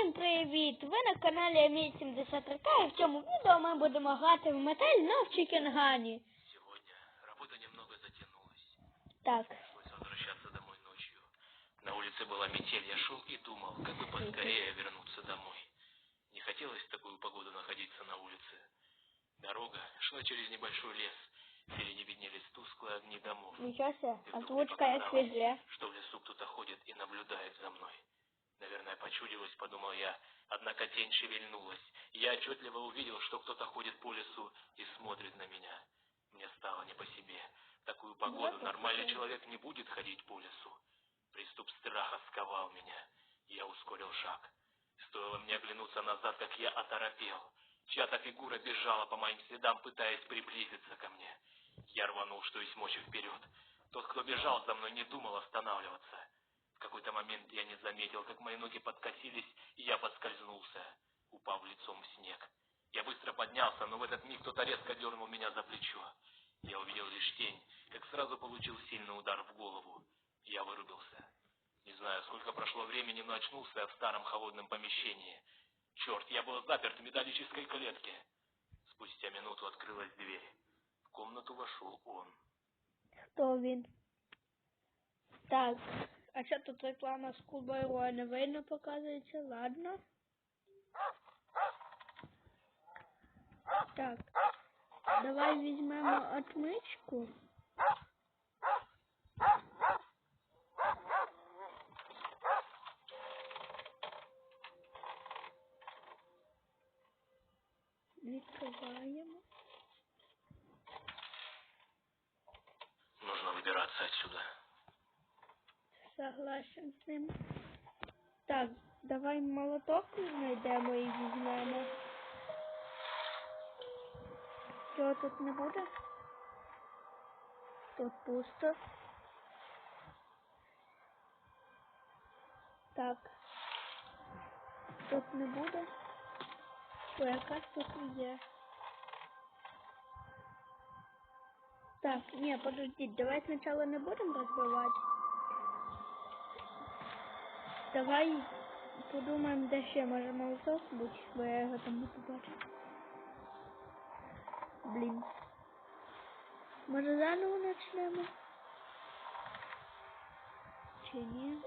Всім привіт! Ви на каналі Аміль73К, і в цьому відео ми будемо грати в Мотель но в Чикенгані. Сегодня работа немного затянулась. Так. Пришлось возвращаться домой ночью. На улице была метель, я шел и думал, как бы поскорее вернуться домой. Не хотелось в такую погоду находиться на улице. Дорога шла через небольшой лес. Впереди виднелись тусклые огни домов. Ничего себе, И вдруг озвучка мне я показалось, свежая. что в лесу кто-то ходит и наблюдает за мной. Наверное, почудилось, подумал я, однако тень шевельнулась. Я отчетливо увидел, что кто-то ходит по лесу и смотрит на меня. Мне стало не по себе. В такую погоду нормальный человек не будет ходить по лесу. Приступ страха сковал меня. Я ускорил шаг. Стоило мне оглянуться назад, как я оторопел. Чья-то фигура бежала по моим следам, пытаясь приблизиться ко мне. Я рванул, что есть мочи, вперед. Тот, кто бежал за мной, не думал останавливаться. В какой-то момент я не заметил, как мои ноги подкосились, и я подскользнулся, упав лицом в снег. Я быстро поднялся, но в этот миг кто-то резко дернул меня за плечо. Я увидел лишь тень, как сразу получил сильный удар в голову. Я вырубился. Не знаю, сколько прошло времени, но очнулся в старом холодном помещении. Черт, я был заперт в металлической клетке. Спустя минуту открылась дверь. В комнату вошел он. Хто він? Так, а що тут реклама з Кубою не видно показується? Ладно. Так, давай візьмемо отмичку. Відкриваємо. Нужно выбираться отсюда. Согласен з ним. Так, давай молоток знайдемо і візьмемо. Чого тут не буде? Тут пусто. Так. Тут не буде. О, якась тут є. Так, ні, подождіть, давай спочатку не будемо розбивати. Давай подумаємо, де ще може молоток бути, бо я його там не побачив. Блін. Може заново почнемо? Чи ні?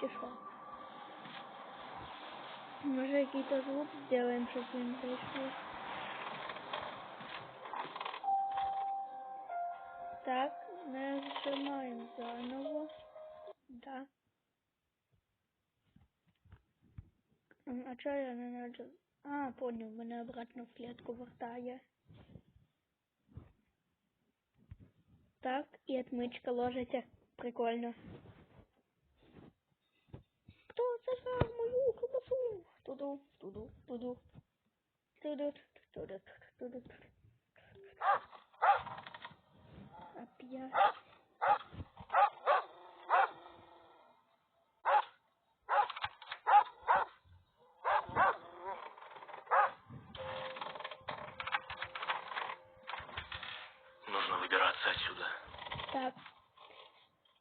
Чи що? Може якийсь звук зробимо, щоб він прийшов. Так, нажимаем заново. Да. А что я не нажал? А, понял, мене обратно в клетку вертає. Так, і отмичка ложиться. Прикольно. Хто зажав мою колбасу? Туду, туду, туду. Туду, туду, туду. Опять. Нужно выбираться отсюда. Так.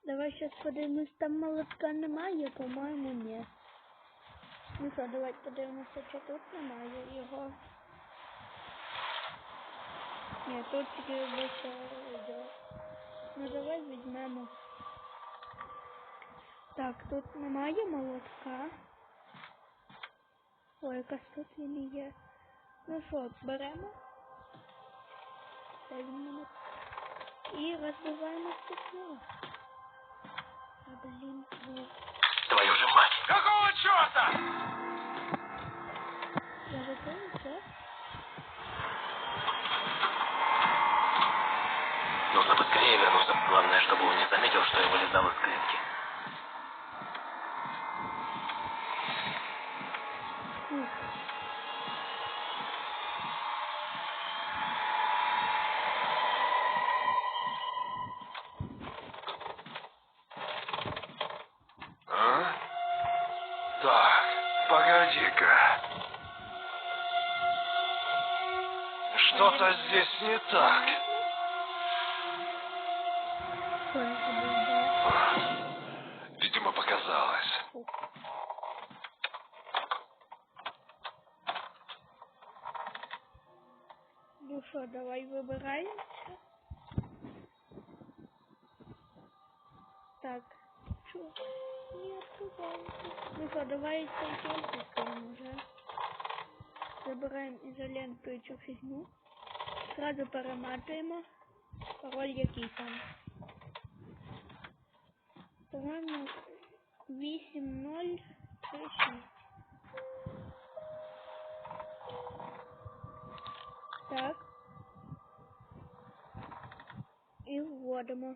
Давай сейчас подивимось, там молотка немає, по-моєму, ні. Ну що, давай подивимося, чи тут немає його. Ні, тут тільки більше йде. Ну давай візьмемо. Так, тут немає молотка. Ой, якась тут він є. Ну що, беремо. Та він мене. І розбиваємо стекло. А блін, вот. Твою же мать! Какого черта? Я готовий, все? Нужно быстрее вернуться. Главное, чтобы он не заметил, что я вылезал из клетки. Фух. А? Так, погоди-ка. Что-то здесь не так. Что это было? Видимо, показалось. Фух. що, давай вибираємося. Так. Чё? Не открывается. Ну что, давай сейф уже. Забираем изоленту и эту фигню. Сразу перематываем. Пароль який там. По-моему, 8036. Так. И вводимо.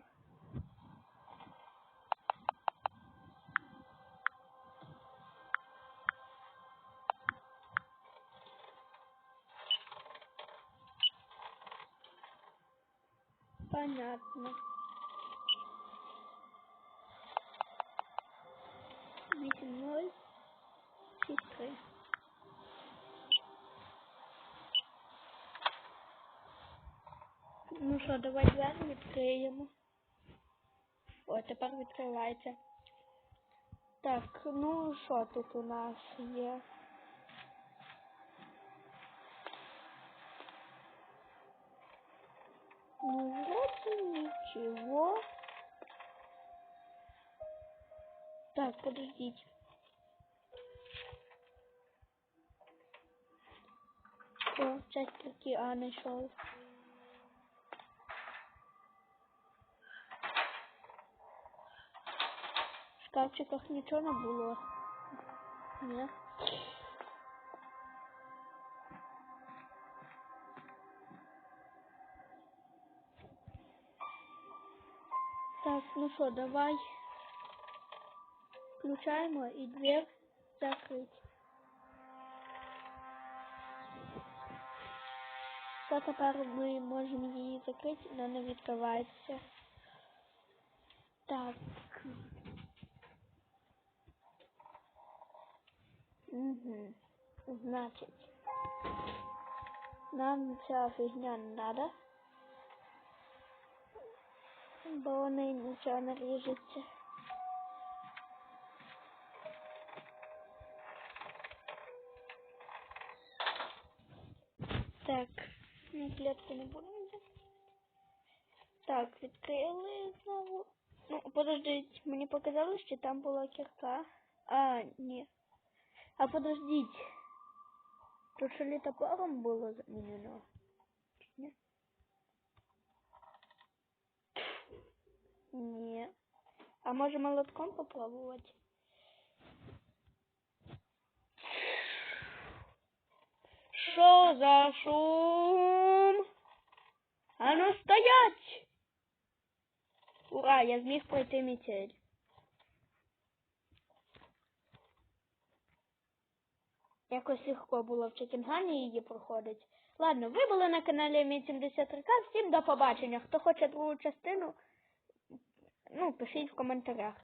Понятно. 8063. Ну що, давай двері відкриємо. О, тепер відкривається. Так, ну що тут у нас є? Ну, вроде ничего. Так, подождите. О, часть таки нашел. В шкафчиках ничего не было. Нет. Так, ну что, давай включаем и дверь закрыть. То тепер ми можемо її закрити, вона не відкривається. Так. Угу. Значить, нам ця фігня не треба, бо вони нічого не ріжеться. Так, ну клітку не будемо закривати. Так, відкрили знову. Ну, подождіть, мені показалось, що там була кірка. А, ні. А подождіть. Тут що літопором було замінено? Ні? Ні. А може молотком попробувати? Що за шум? А ну стоять! Ура, я зміг пройти метель. Якось легко було в Чекінгані її проходить. Ладно, ви були на каналі Мі73К. Всім до побачення. Хто хоче другу частину, ну, пишіть в коментарях.